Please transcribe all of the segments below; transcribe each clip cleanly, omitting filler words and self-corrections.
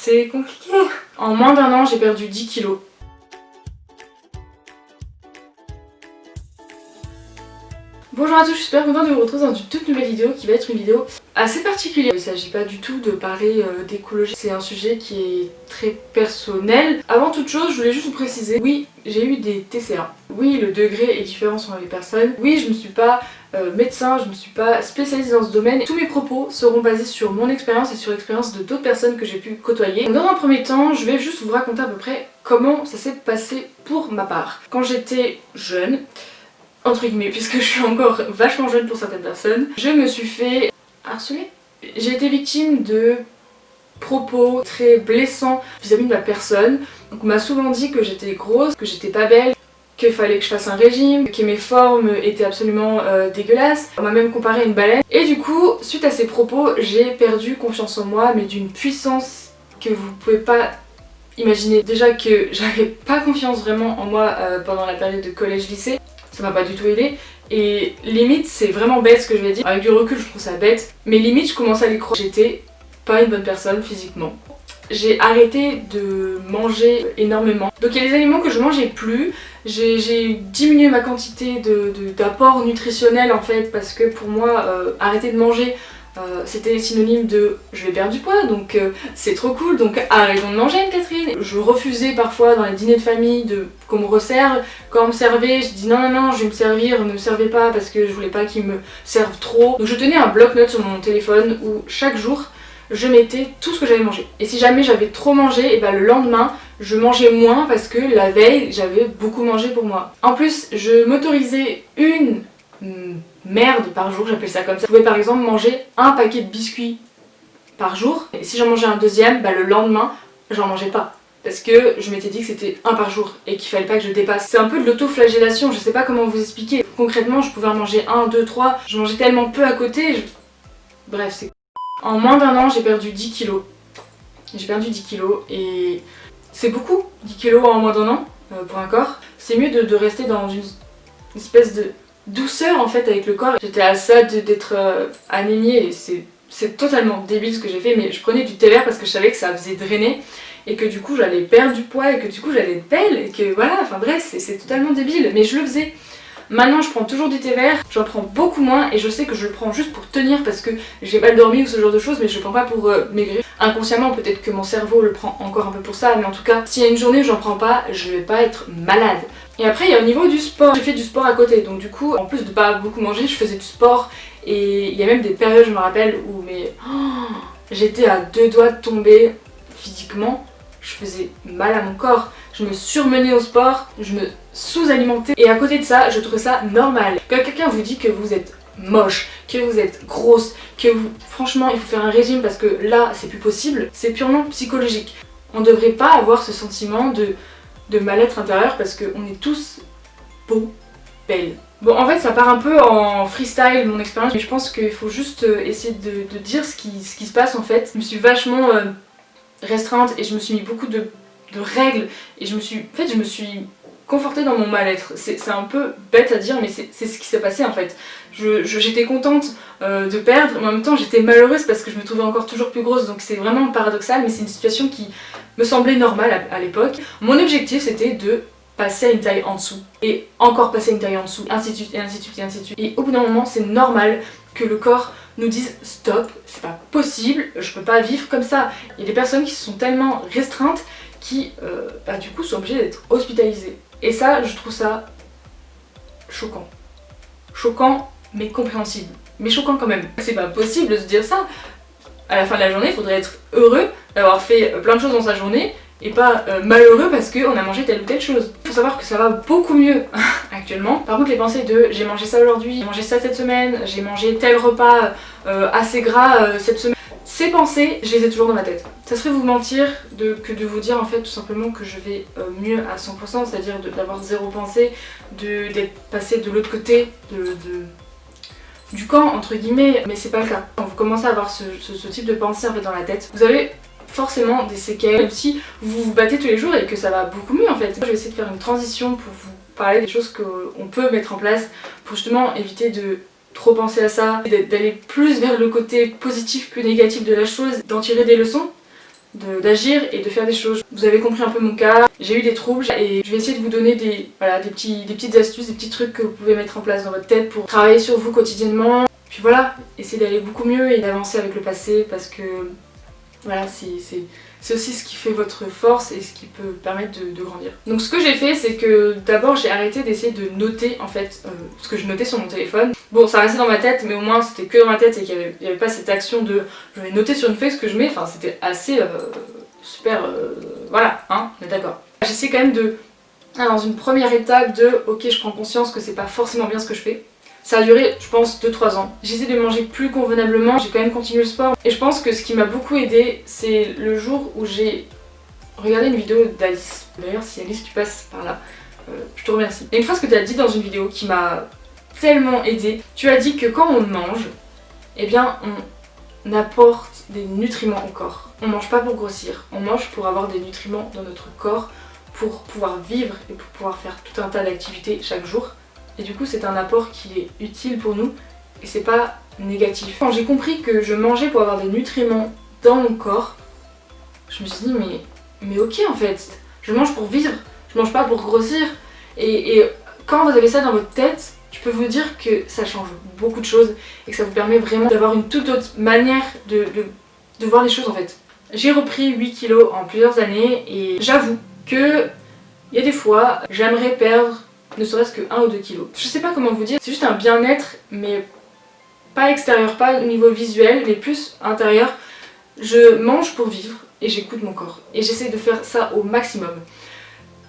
c'est compliqué. En moins d'un an, j'ai perdu 10 kilos. Bonjour à tous, je suis super contente de vous retrouver dans une toute nouvelle vidéo qui va être une vidéo assez particulière. Il ne s'agit pas du tout de parler d'écologie, c'est un sujet qui est très personnel. Avant toute chose, je voulais juste vous préciser, oui, j'ai eu des TCA. Oui, le degré est différent selon les personnes. Oui, je ne suis pas médecin, je ne suis pas spécialisée dans ce domaine. Tous mes propos seront basés sur mon expérience et sur l'expérience de d'autres personnes que j'ai pu côtoyer. Donc, dans un premier temps, je vais juste vous raconter à peu près comment ça s'est passé pour ma part. Quand j'étais jeune, entre guillemets, puisque je suis encore vachement jeune pour certaines personnes, je me suis fait harceler. J'ai été victime de propos très blessants vis-à-vis de ma personne. Donc on m'a souvent dit que j'étais grosse, que j'étais pas belle, qu'il fallait que je fasse un régime, que mes formes étaient absolument dégueulasses. On m'a même comparé à une baleine. Et du coup, suite à ces propos, j'ai perdu confiance en moi, mais d'une puissance que vous pouvez pas imaginer. Déjà que j'avais pas confiance vraiment en moi pendant la période de collège-lycée. Ça m'a pas du tout aidé et limite c'est vraiment bête ce que je vais dire, avec du recul je trouve ça bête, mais limite je commence à les croire. J'étais pas une bonne personne physiquement. J'ai arrêté de manger énormément, donc il y a des aliments que je mangeais plus, j'ai diminué ma quantité d'apport nutritionnel en fait, parce que pour moi arrêter de manger c'était synonyme de je vais perdre du poids, donc c'est trop cool, donc arrêtons de manger Anne-Catherine. Je refusais parfois dans les dîners de famille qu'on me resserve. Quand on me servait, je dis non, je vais me servir, ne me servez pas parce que je voulais pas qu'ils me servent trop. Donc je tenais un bloc-notes sur mon téléphone où chaque jour je mettais tout ce que j'avais mangé. Et si jamais j'avais trop mangé, et ben le lendemain je mangeais moins parce que la veille j'avais beaucoup mangé pour moi. En plus je m'autorisais une merde par jour, j'appelle ça comme ça. Je pouvais par exemple manger un paquet de biscuits par jour, et si j'en mangeais un deuxième, bah le lendemain j'en mangeais pas. Parce que je m'étais dit que c'était un par jour et qu'il fallait pas que je dépasse. C'est un peu de l'autoflagellation, je sais pas comment vous expliquer. Concrètement, je pouvais en manger 1, 2, 3, je mangeais tellement peu à côté. Bref, c'est... En moins d'un an, j'ai perdu 10 kilos. J'ai perdu 10 kilos et c'est beaucoup, 10 kilos en moins d'un an pour un corps. C'est mieux de rester dans une espèce de douceur en fait avec le corps. J'étais à ça d'être anémiée et c'est totalement débile ce que j'ai fait, mais je prenais du thé vert parce que je savais que ça faisait drainer et que du coup j'allais perdre du poids et que du coup j'allais être belle et que voilà, enfin bref, c'est totalement débile, mais je le faisais. Maintenant je prends toujours du thé vert, j'en prends beaucoup moins et je sais que je le prends juste pour tenir parce que j'ai mal dormi ou ce genre de choses, mais je le prends pas pour maigrir. Inconsciemment peut-être que mon cerveau le prend encore un peu pour ça, mais en tout cas s'il y a une journée où j'en prends pas, je vais pas être malade. Et après il y a au niveau du sport, j'ai fait du sport à côté, donc du coup en plus de pas beaucoup manger, je faisais du sport et il y a même des périodes, je me rappelle, où j'étais à deux doigts de tomber physiquement, je faisais mal à mon corps, je me surmenais au sport, je me sous-alimentais et à côté de ça, je trouvais ça normal. Quand quelqu'un vous dit que vous êtes moche, que vous êtes grosse, que vous, franchement il faut faire un régime parce que là c'est plus possible, c'est purement psychologique. On devrait pas avoir ce sentiment de mal-être intérieur parce qu'on est tous beaux, belles. Bon en fait ça part un peu en freestyle mon expérience, mais je pense qu'il faut juste essayer de dire ce qui se passe en fait. Je me suis vachement restreinte et je me suis mis beaucoup de règles et je me suis confortée dans mon mal-être. C'est un peu bête à dire mais c'est ce qui s'est passé en fait. J'étais contente de perdre, mais en même temps j'étais malheureuse parce que je me trouvais encore toujours plus grosse, donc c'est vraiment paradoxal, mais c'est une situation qui me semblait normale à l'époque. Mon objectif c'était de passer à une taille en dessous et encore passer à une taille en dessous, ainsi de suite et ainsi de suite et ainsi de suite. Et au bout d'un moment c'est normal que le corps nous dise stop, c'est pas possible, je peux pas vivre comme ça. Il y a des personnes qui se sont tellement restreintes qui du coup sont obligées d'être hospitalisées. Et ça je trouve ça choquant. Choquant mais compréhensible. Mais choquant quand même. C'est pas possible de se dire ça. À la fin de la journée il faudrait être heureux d'avoir fait plein de choses dans sa journée et pas malheureux parce qu'on a mangé telle ou telle chose. Il faut savoir que ça va beaucoup mieux actuellement. Par contre les pensées de j'ai mangé ça aujourd'hui, j'ai mangé ça cette semaine, j'ai mangé tel repas assez gras cette semaine, ces pensées je les ai toujours dans ma tête. Ça serait vous mentir que de vous dire en fait tout simplement que je vais mieux à 100%, c'est-à-dire d'avoir zéro pensée, d'être passé de l'autre côté du camp entre guillemets, mais c'est pas le cas. Quand vous commencez à avoir ce type de pensée en fait dans la tête, vous avez forcément des séquelles, même si vous vous battez tous les jours et que ça va beaucoup mieux en fait. Je vais essayer de faire une transition pour vous parler des choses qu'on peut mettre en place pour justement éviter de trop penser à ça, d'aller plus vers le côté positif que négatif de la chose, d'en tirer des leçons. d'agir et de faire des choses. Vous avez compris un peu mon cas, j'ai eu des troubles et je vais essayer de vous donner des petites astuces, des petits trucs que vous pouvez mettre en place dans votre tête pour travailler sur vous quotidiennement. Puis voilà, essayer d'aller beaucoup mieux et d'avancer avec le passé parce que voilà, c'est aussi ce qui fait votre force et ce qui peut permettre de grandir. Donc ce que j'ai fait, c'est que d'abord j'ai arrêté d'essayer de noter en fait ce que je notais sur mon téléphone. Bon, ça restait dans ma tête, mais au moins c'était que dans ma tête et qu'il n'y avait pas cette action de je vais noter sur une feuille ce que je mets. Enfin, c'était assez super. Voilà, hein, on est d'accord. J'essaie quand même de, dans une première étape de ok, je prends conscience que c'est pas forcément bien ce que je fais. Ça a duré, je pense, 2-3 ans. J'essaie de manger plus convenablement, j'ai quand même continué le sport. Et je pense que ce qui m'a beaucoup aidé, c'est le jour où j'ai regardé une vidéo d'Alice. D'ailleurs, si Alice, tu passes par là, je te remercie. Il y a une phrase que tu as dit dans une vidéo qui m'a tellement aidée. Tu as dit que quand on mange, eh bien, on apporte des nutriments au corps. On mange pas pour grossir, on mange pour avoir des nutriments dans notre corps, pour pouvoir vivre et pour pouvoir faire tout un tas d'activités chaque jour. Et du coup c'est un apport qui est utile pour nous et c'est pas négatif. Quand j'ai compris que je mangeais pour avoir des nutriments dans mon corps, je me suis dit mais ok en fait, je mange pour vivre, je mange pas pour grossir. Et quand vous avez ça dans votre tête, je peux vous dire que ça change beaucoup de choses et que ça vous permet vraiment d'avoir une toute autre manière de voir les choses en fait. J'ai repris 8 kilos en plusieurs années et j'avoue que il y a des fois j'aimerais perdre ne serait-ce que 1 ou 2 kilos. Je sais pas comment vous dire, c'est juste un bien-être, mais pas extérieur, pas au niveau visuel, mais plus intérieur. Je mange pour vivre et j'écoute mon corps. Et j'essaie de faire ça au maximum.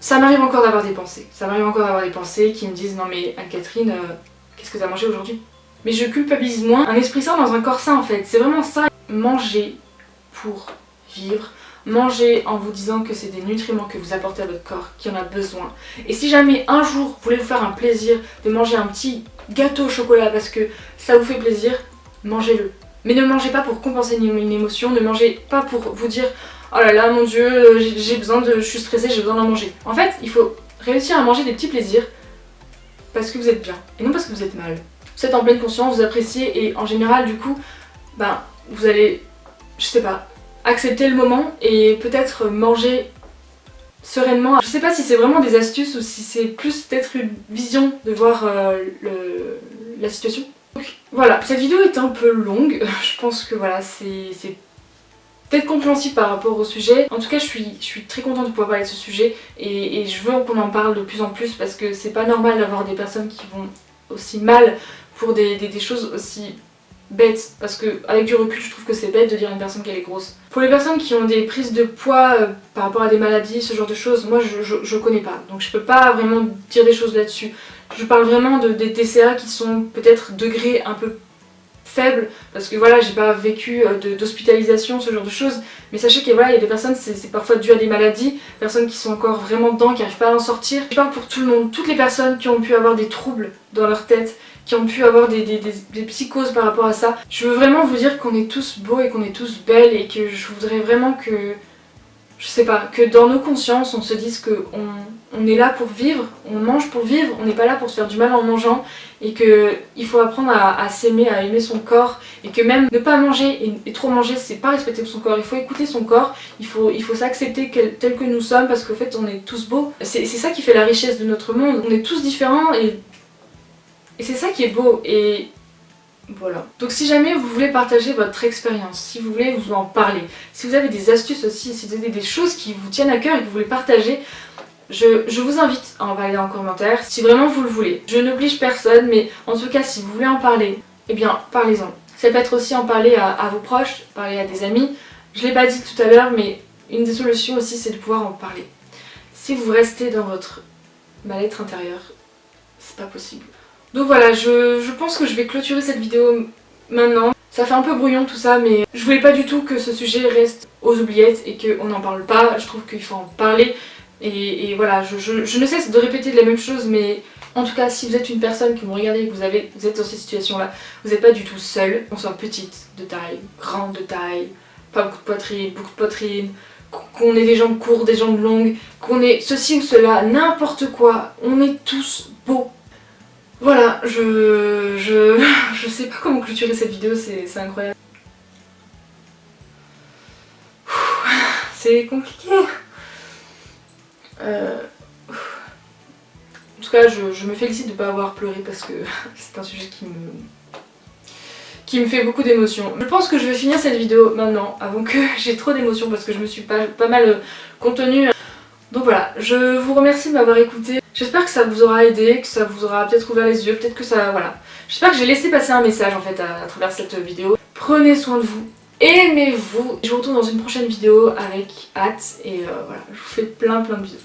Ça m'arrive encore d'avoir des pensées. Ça m'arrive encore d'avoir des pensées qui me disent non mais Anne-Catherine, qu'est-ce que t'as mangé aujourd'hui? Mais je culpabilise moins. Un esprit sain dans un corps sain en fait. C'est vraiment ça. Manger pour vivre. Mangez en vous disant que c'est des nutriments que vous apportez à votre corps, qui en a besoin. Et si jamais un jour vous voulez vous faire un plaisir de manger un petit gâteau au chocolat parce que ça vous fait plaisir, mangez-le. Mais ne mangez pas pour compenser une émotion, ne mangez pas pour vous dire oh là là mon dieu, je suis stressée, j'ai besoin d'en manger. En fait, il faut réussir à manger des petits plaisirs parce que vous êtes bien et non parce que vous êtes mal. Vous êtes en pleine conscience, vous appréciez et en général du coup, vous allez, je sais pas, accepter le moment et peut-être manger sereinement. Je sais pas si c'est vraiment des astuces ou si c'est plus peut-être une vision de voir la situation. Donc, voilà, cette vidéo est un peu longue, je pense que voilà, c'est peut-être compréhensible par rapport au sujet. En tout cas, je suis très contente de pouvoir parler de ce sujet et je veux qu'on en parle de plus en plus parce que c'est pas normal d'avoir des personnes qui vont aussi mal pour des choses aussi bête, parce que avec du recul je trouve que c'est bête de dire à une personne qu'elle est grosse. Pour les personnes qui ont des prises de poids par rapport à des maladies, ce genre de choses, moi je connais pas, donc je peux pas vraiment dire des choses là-dessus. Je parle vraiment des TCA qui sont peut-être degrés un peu faibles, parce que voilà, j'ai pas vécu d'hospitalisation, ce genre de choses, mais sachez que voilà, il y a des personnes, c'est parfois dû à des maladies, personnes qui sont encore vraiment dedans, qui n'arrivent pas à en sortir. Je parle pour tout le monde, toutes les personnes qui ont pu avoir des troubles dans leur tête, qui ont pu avoir des psychoses par rapport à ça. Je veux vraiment vous dire qu'on est tous beaux et qu'on est tous belles et que je voudrais vraiment que, je sais pas, que dans nos consciences on se dise qu'on est là pour vivre, on mange pour vivre, on n'est pas là pour se faire du mal en mangeant et qu'il faut apprendre à s'aimer, à aimer son corps et que même ne pas manger et trop manger c'est pas respecter son corps, il faut écouter son corps, il faut s'accepter tel que nous sommes parce qu'en fait on est tous beaux. C'est ça qui fait la richesse de notre monde, on est tous différents et c'est ça qui est beau et voilà. Donc si jamais vous voulez partager votre expérience, si vous voulez vous en parler, si vous avez des astuces aussi, si vous avez des choses qui vous tiennent à cœur et que vous voulez partager, je vous invite à en parler en commentaire si vraiment vous le voulez. Je n'oblige personne, mais en tout cas si vous voulez en parler, eh bien parlez-en. Ça peut être aussi en parler à vos proches, parler à des amis. Je l'ai pas dit tout à l'heure, mais une des solutions aussi c'est de pouvoir en parler. Si vous restez dans votre mal-être intérieur, c'est pas possible. Donc voilà, je pense que je vais clôturer cette vidéo maintenant. Ça fait un peu brouillon tout ça, mais je voulais pas du tout que ce sujet reste aux oubliettes et qu'on n'en parle pas. Je trouve qu'il faut en parler. Et voilà, je ne cesse de répéter la même chose, mais en tout cas, si vous êtes une personne qui me regarde et que vous êtes dans cette situation-là, vous n'êtes pas du tout seul. Qu'on soit petite de taille, grande de taille, pas beaucoup de poitrine, qu'on ait des jambes courtes, des jambes longues, qu'on ait ceci ou cela, n'importe quoi, on est tous beaux. Voilà, je sais pas comment clôturer cette vidéo, c'est incroyable. c'est compliqué. En tout cas, je me félicite de ne pas avoir pleuré parce que c'est un sujet qui me fait beaucoup d'émotions. Je pense que je vais finir cette vidéo maintenant, avant que j'ai trop d'émotions parce que je me suis pas mal contenue. Donc voilà, je vous remercie de m'avoir écouté. J'espère que ça vous aura aidé, que ça vous aura peut-être ouvert les yeux, peut-être que ça... voilà. J'espère que j'ai laissé passer un message en fait à travers cette vidéo. Prenez soin de vous, aimez-vous. Je vous retrouve dans une prochaine vidéo avec hâte et voilà, je vous fais plein de bisous.